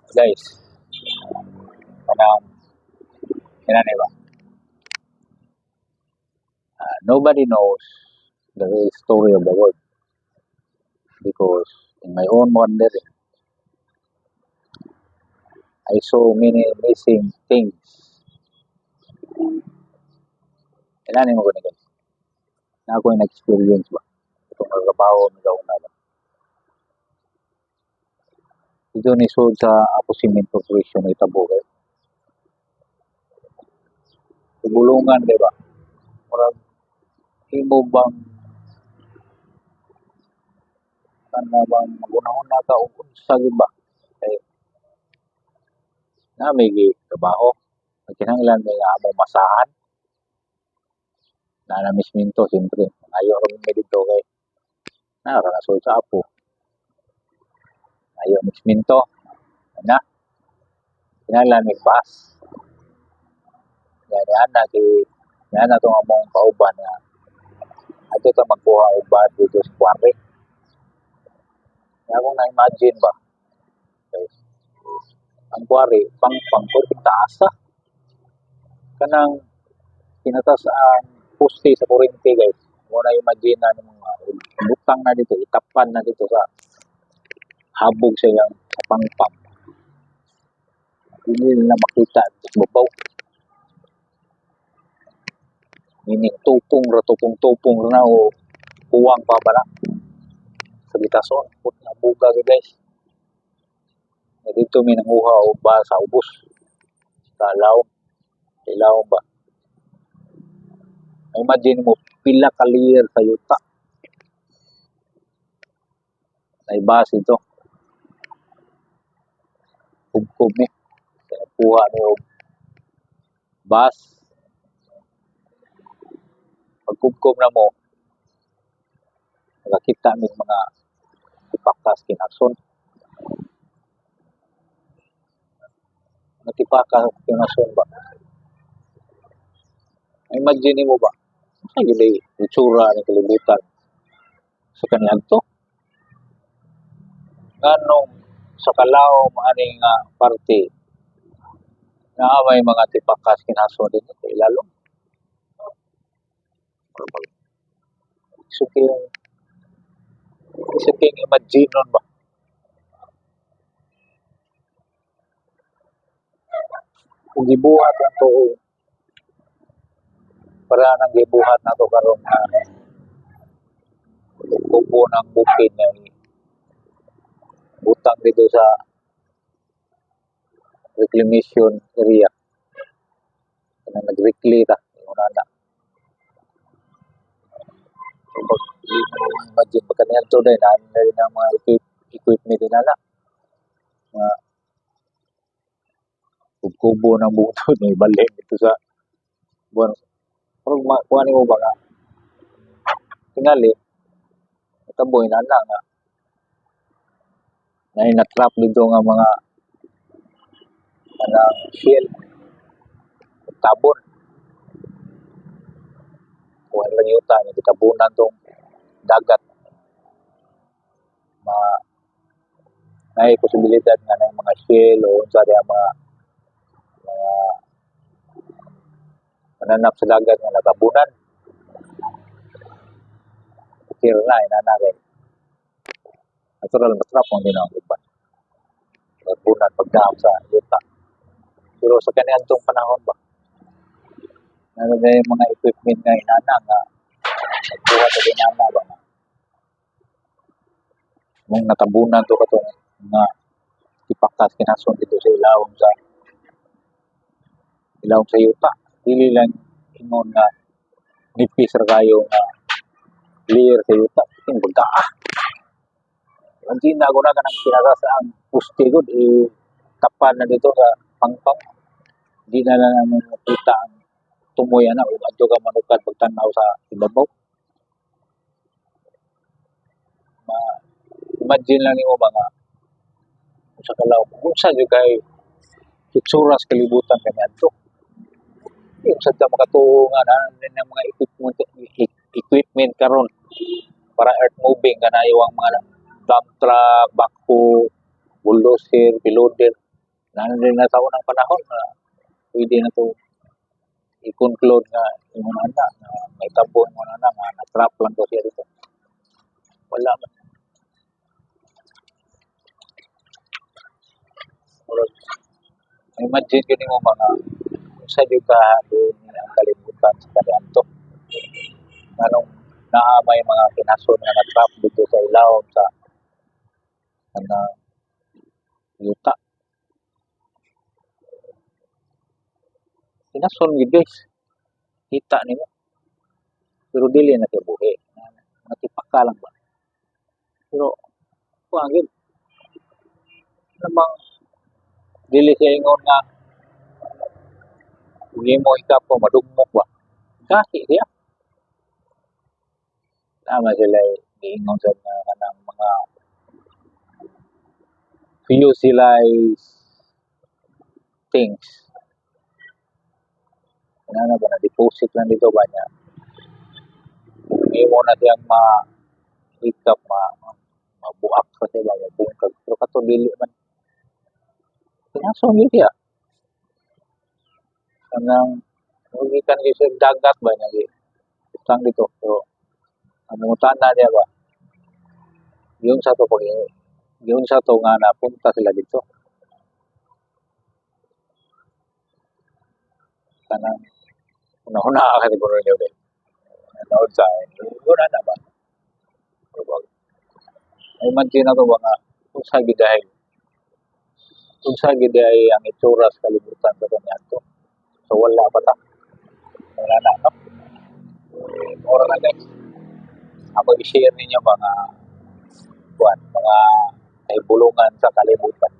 Guys, kanang kinani ba? Nobody knows the real story of the world because in my own wondering, I saw many amazing things. Kinani mo gani guys? Na ako yung experience ba? Itong nagtrabaho ng gauna ba? Ito ni Sud sa Apo Cement Corporation ng Itabo guys. Ibulungan, di ba? Parang imo bang kana bang magunahon na ka o unsa gyud ba? Kay na may trabaho. Kinahanglan may amo masahan. Na misminto siyempre. Ayaw rin may dito kay nakakasol sa Apo. Ayaw misminto. Na, kinahanglan may bus. Yan na itong among kauban na ato ka magkuha og bus dito sa quarry. Kaya akong na-imagine ba? Guys, ang quarry, pang taas kanang pinatas ang poste sa kurente guys. Mo na imagine na mga butang na dito, itapan na dito sa habog sa yang sa pangpang. Hindi nila makita sa babaw. Meaning tupong na o kuwang pa ba na sa bitason. Put na buga guys. Na dito may nanguha o ba sa ubos. Sa ilaw ba? Imagine mo, pila ka layer sa yuta. Naibas ito. Kubkub ni. Kuha ni o bus. Pagkubkob na mo, nakakita ng mga tipakas kinason. Tipakas kinason ba? Imagine mo ba? Sa yun ay itsura ng kalibutan sa kaniyang to. Nganong sa Calao maaning parte na may mga tipakas kinason dito sa ilalong. Suking imagine nun ba? Kung gibuhat ang tuo, para nang gibuhat na to karon na kubo ng bukid na utang dito sa reclamation area. Na nag-reclaim ta. Una na. So, imagine pa kanyan to dahil na rin ang mga equipment din na mga kubo ng buto ni balik dito sa buwan. Pero kuha mo ba nga tingali taboy na nga na inatrap dito nga mga shell tabon kuha lang yuta nga tabunan tong dagat may posibilidad nga ng mga shell o unsa diya mga mananap sa dagat nga natabunan. Kira na, inanagay. Natural, matrap ang ginawang ba. Nagbunan, pagdahap sa yuta. Pero sa kanyan itong panahon ba, nalagay mga equipment nga inana nga nagbuhat sa inana ba na mong natabunan to katong nga ipakas kinason dito sa ilawom sa yuta. Dili lang ingon nga nipis ra kayo nga layer sa yuta. Yung bagdaa. Imagine na ako na kanang pinaka sa ang puste ko, tapan na dito sa pangpang. Di na namin makita ang tumoy na o adto ka manukad pagtanaw sa ibabaw. Imagine lang nimo ba nga sa Calao kung sa jud kay itsura sa kalibutan kani adto. Yung sa makatuo nga na mga equipment karon para earth moving kanayo ang mga dump truck, backhoe, bulldozer, piloder. Lalo din na sa unang panahon na pwede na to i-conclude nga yung mga anak na may tabo yung mga anak nga na-trap lang to siya dito. Wala man. Murag, imagine yun mo mga sa ka din ang kalibutan sa kaniadto. Anong naamay mga kinason nga na-trap dito sa ilaw sa ano, yuta. Kinason gid guys. Kita nimo. Pero dili na siya buhi. Natipaka lang ba. Pero kuha gid. Namang dili siya ingon nga hindi mo ikapo madugmok ba. Kasi siya. Tama sila giingon sa kanang mga fusilized things. Ano ba na deposit lang dito ba niya? Hindi mo na siyang ikap mabuak sa sila mabungkag. Pero kato dili man. Pinasong yun siya. Kanang magikan di sa dagat ba niya? Utang dito. So, ang mutana niya ba? Yung sa to pag yun sa to nga napunta sila dito. Kanang una-una ka siguro niyo din. Nanood sa wala na ba? Ay imagine na to ba nga kung sa gidahay. Kung sa gidahay ang itsura sa kalibutan sa kanya to. So wala pa ta. Wala na, no? Ora na guys. Ako i-share ninyo mga mga bulungan sa kalibutan.